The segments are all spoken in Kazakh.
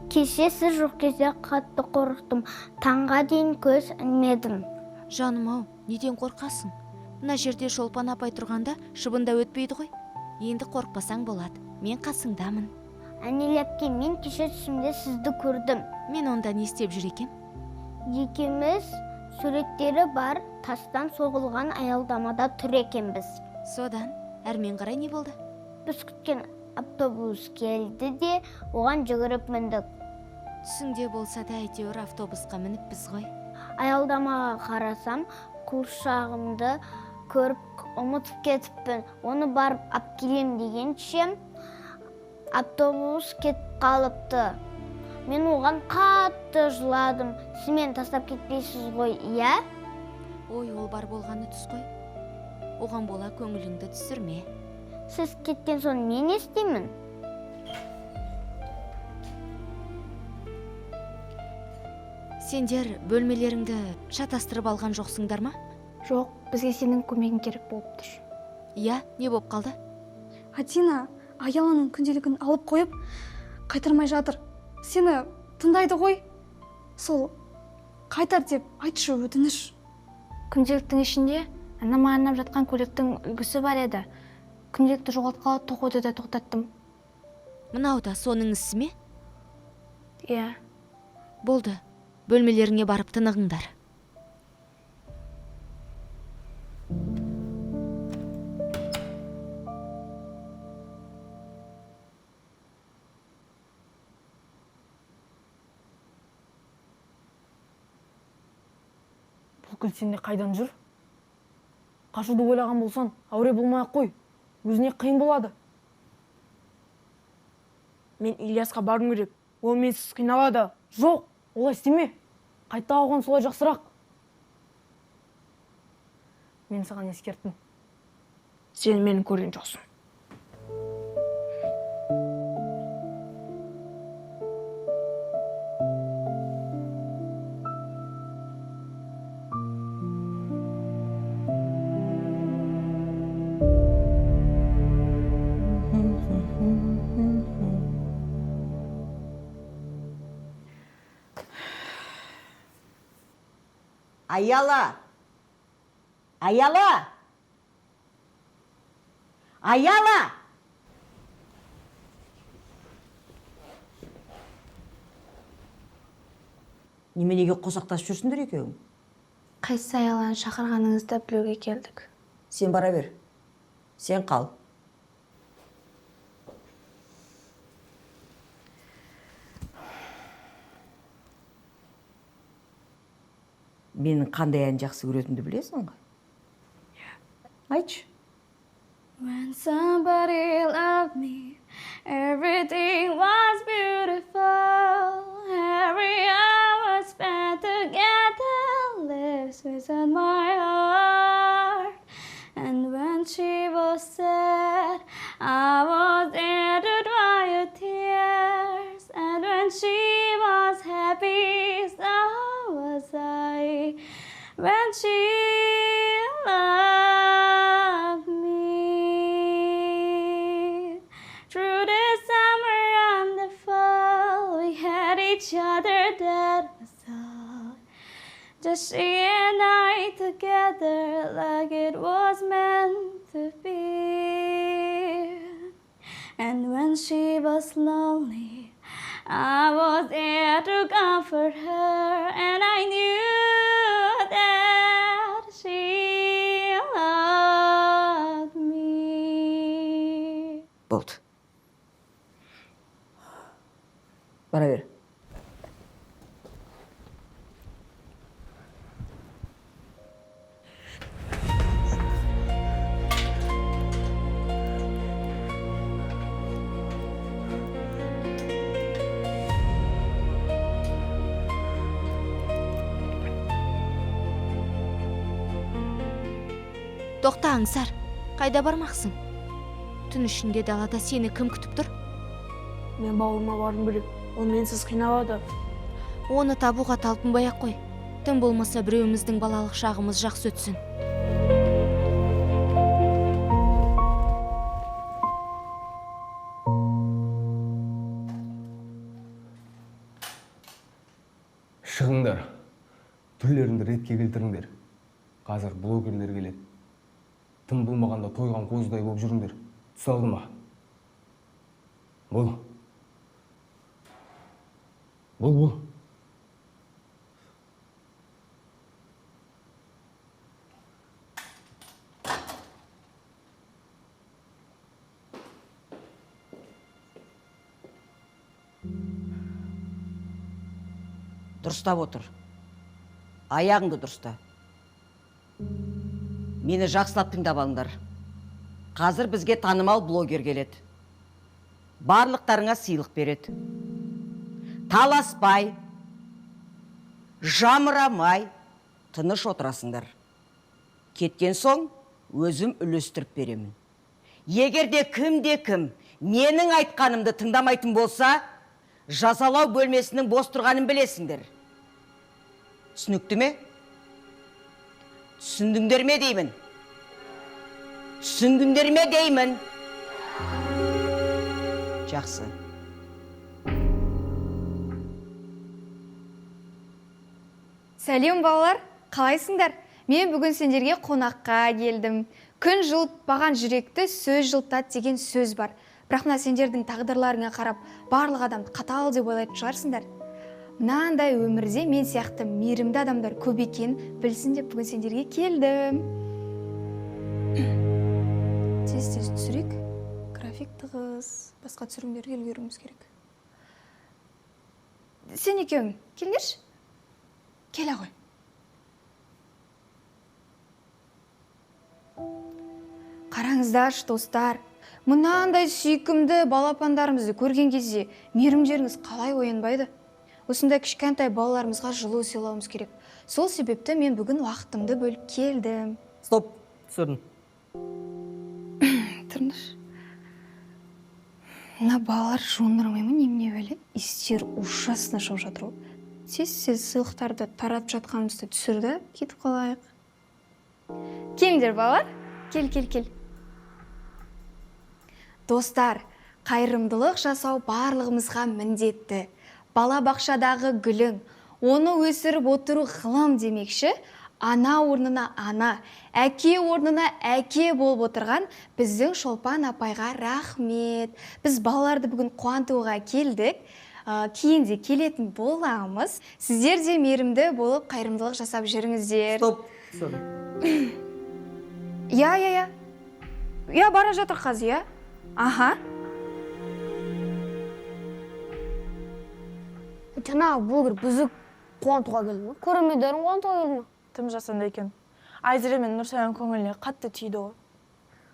Кеше сіз жоқ кезде қатты қорықтым. Таңға дейін көз ілмедім. Жаным-ау, неден қорқасың? Мына жерде Шолпан апай тұрғанда шыбында өтпейді ғой. Енді қорқпасаң болады. Мен қасыңдамын. Әнел әпке, мен кеше түсімде сізді көрдім. Мен онда не істеп жүр екем? Екеуміз суреттері бар тастан соғылған аялдамада тұр екенбіз. Содан, әрмен қарай не болды? Біз күткен автобус келді де, оған жүгіріп міндік. Түсіңде болса да әйтеуір автобусқа мініп біз ғой. Аялдамаға қарасам, қуыршағымды көріп ұмытып кетіппін. Оны барып апкелем дегенше автобус кетіп қалыпты. Мен оған қатты жыладым. Сіз мені тастап кетпейсіз ғой, иә? Ой, ол бар болғаны түс қой. Оған бола көңіліңді түсірме. Сіз кеткен соң мен не істеймін? Сендер бөлмелеріңді шатастырып алған жоқсыңдар ма? Жоқ, бізге сенің көмегің керек болып тұр. Иә, не болып қалды? Атина Аяланың күнделігін алып қойып, қайтармай жатыр. Сені тыңдайды ғой. Сол қайтар деп айтшы, өтініш. Күнделіктің ішінде анама арнап жатқан көліктің үлгісі бар еді. Күнделікті жоғалтқалы тоқуды да тоқтаттым. Мынау да соның ісі ме? Иә. Болды. Бөлмелеріңе барып тынығыңдар. Бұл күл сенде қайдан жүр? Қашуды ойлаған болсан, ауре болмай-ақ қой. Өзіне қиын болады. Мен Ильясқа барым керек. Ол менсіз қиналады. Жоқ, олай істеме. Қайта алған солай жақсырақ. Мен саған ескерттім. Сен мені көрген жоқсың. Аяла! Аяла! Аяла! Неменеге қосақтасып жүрсіңдер екеуің? Қайсы Аяланы шақырғаныңызды білуге келдік. Сен бара бер. Сен қал. Менің қандай ән жақсы көретінді білесің ғой? Айтшы. When somebody loved me, everything was beautiful. Every hour spent together lives within my heart. And when she was sad, I was there to dry her tears. And when she was happy, so was I. When she loved me. Through the summer and the fall, we had each other, that was all. Just she and I together, like it was meant to be. And when she was lonely, I was there to comfort her, and I knew that she loved me. Болды. Бара бер. Тоқта аңсар, қайда бармақсың? Түн ішінде далада сені кім күтіп тұр? Мен бауырыма барым керек. Ол менсіз қиналады. Оны табуға талпынбай-ақ қой. Тым болмаса біреуіміздің балалық шағымыз жақсы өтсін. Шығыңдар. Түрлеріңді ретке келтіріңдер. Қазір блогерлер келеді. Тым болмағанда тойған қозыдай болып жүріңдер. Түсалды ма? Бол. Бол. Дұрыстап отыр. Аяғыңды дұрыста. Мені жақсылап тыңдап алыңдар. Қазір бізге танымал блогер келеді. Барлықтарыңа сыйлық береді. Таласпай, жамырамай, тыныш отырасыңдар. Кеткен соң өзім үлестіріп беремін. Егерде кім менің айтқанымды тыңдамайтын болса, жазалау бөлмесінің бос тұрғанын білесіңдер. Түсінікті ме? Түсіндіңдер ме деймін? Түсіндіңдер ме деймін? Жақсы. Сәлем балалар, қалайсыңдар? Мен бүгін сендерге қонаққа келдім. Күн жылып, баған жүректі сөз жылтат деген сөз бар. Бірақ мына сендердің тағдырларыңа қарап, барлық адамды қатал деп ойлайтын шығарсыңдар. Мынандай өмірде мен сияқты мейірімді адамдар көп екенін білсін деп бүгін сендерге келдім. Тез түсірек. График тығыз. Басқа түсірімдерге үлгеруіміз керек. Сен екеуің, келдерші. Келе ғой. Қараңыздаршы, достар. Мұнандай сүйкімді балапандарымызды көрген кезде мейірімдеріңіз қалай оянбайды? Осындай кішкентай балаларымызға жылу сыйлауымыз керек. Сол себепті мен бүгін уақытымды бөліп келдім. Стоп, түсірін. Тұрныш. Мына балалар жондырмаймын немене бәле? Истер ужасно шығып жатыр. Сіз сыйлықтарды таратып жатқанымызды түсірді, кетіп қалайық. Келіңдер балалар. Кел. Достар, қайырымдылық жасау барлығымызға міндетті. Бала бақшадағы гүлің, оны өсіріп отыру ғылым демекші, ана орнына ана, әке орнына әке болып отырған біздің Шолпан апайға рахмет. Біз балаларды бүгін қуантуға келдік. Кейінде келетін боламыз. Сіздер де мейірімді болып қайырымдылық жасап жүріңіздер. Стоп. Я бара жатыр қаз, я? Аха. Жаңағы блогер бізді қуантуға келді ме? Көрермендерін қуантуға келді ме? Тым жасанды екен. Айзере мен Нұрсаяның көңіліне қатты тиді ғой.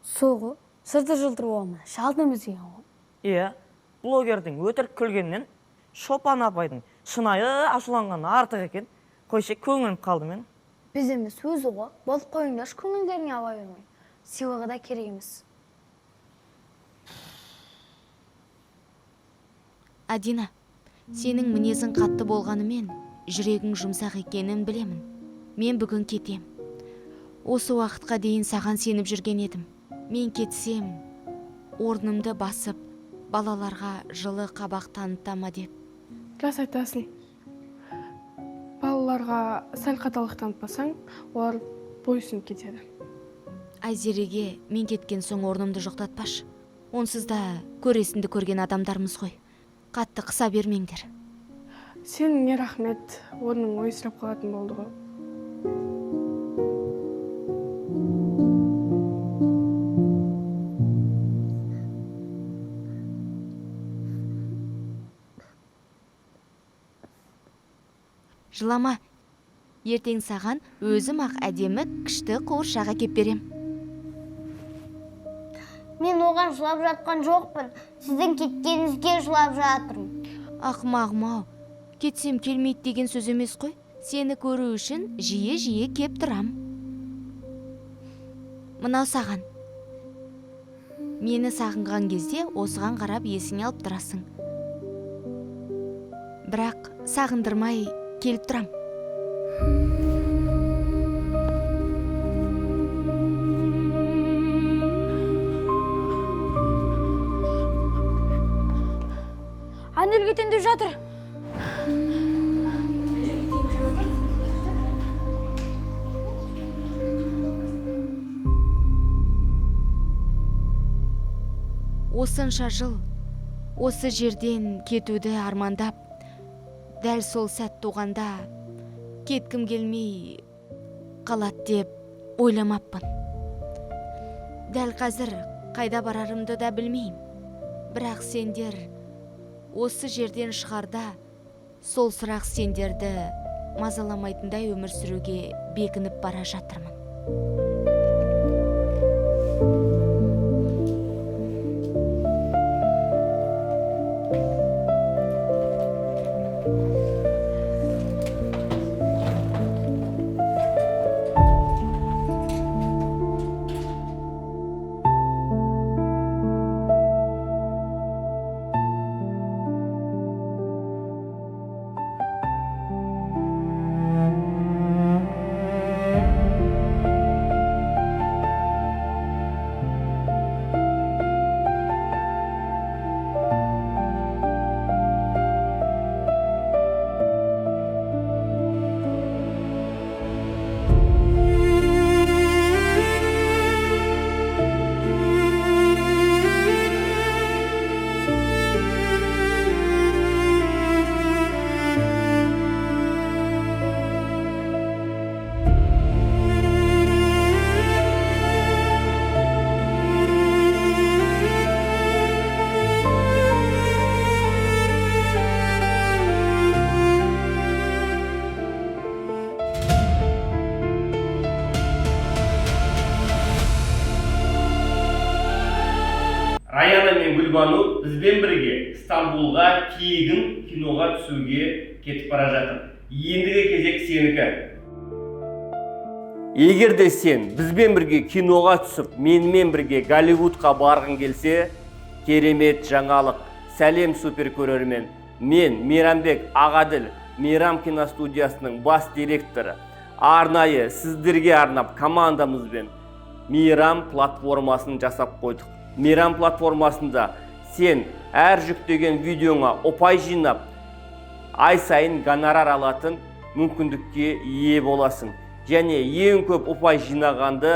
Соғы, сырты жылтыр болма, шалдымыз екен ғой. Иә, блогердің өтірік күлгеннен Шолпан апайдың шынайы ашуланғаны артық екен. Қойшы, көңілім қалды мен. Біз емес өзі ғой, болып қойыңдаршы көңілдеріне абай болмай. Сыйлығы да керек емес. Адина, сенің мінезің қатты болғанымен, жүрегің жұмсақ екенін білемін. Мен бүгін кетем. Осы уақытқа дейін саған сеніп жүрген едім. Мен кетсем, орнымды басып, балаларға жылы қабақ танытама деп. Рас айтасың. Балаларға сәл қаталық танытпасаң, олар бойсынып кетеді. Айзереге мен кеткен соң орнымды жоқтатпаш. Онсыз да көресінді көрген адамдармыз ғой. Қатты қыса бермеңдер. Сенің рахмет, орның ойсырап қалатын болды ғой. Жылама. Ертең саған өзім ақ әдемі күшті қуыршақ әкеп берем. Мен оған жылап жатқан жоқпын. Сіздің кеткеніңізге жылап жатырмын. Ақымағым-ау, кетсем келмейді деген сөз емес қой. Сені көру үшін жиі кеп тұрам. Мынау саған. Мені сағынған кезде осыған қарап есіңе алып тұрасың. Бірақ сағындырмай келіп тұрам. Анел кетен деп жатыр. осынша жыл осы жерден кетуді армандап, дәл сол сәт туғанда кеткім келмей қалады деп ойламаппын. Дәл қазір қайда барарымды да білмеймін. Бірақ сендер осы жерден шығарда сол сұрақ сендерді мазаламайтындай өмір сүруге бекініп бара жатырмын. Раяна мен Гүлбану бізбен бірге Стамбулға киігін киноға түсуге кетіп бара жатыр. Ендігі кезек сенікі. Егер де сен бізбен бірге киноға түсіп, менімен бірге Голливудқа барғың келсе, керемет жаңалық. Сәлем супер көрермен. Мен Мейрамбек Ағаділ, Мейрам киностудиясының бас директоры. Арнайы сіздерге арнап командамызбен Мейрам платформасын жасап қойдық. Мейрам платформасында сен әр жүктеген видеоңа ұпай жинап, ай сайын гонорар алатын мүмкіндікке ие боласың. Және ең көп ұпай жинағанды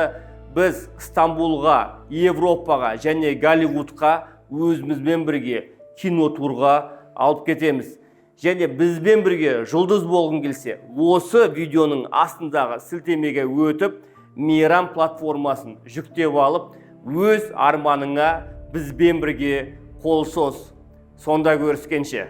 біз Стамбулға, Европаға және Голливудқа өзімізбен бірге кинотурға алып кетеміз. Және бізбен бірге жұлдыз болғың келсе, осы видеоның астындағы сілтемеге өтіп, Мейрам платформасын жүктеп алып, өз арманыңа бізбен бірге қол сос. Сонда көріскенше.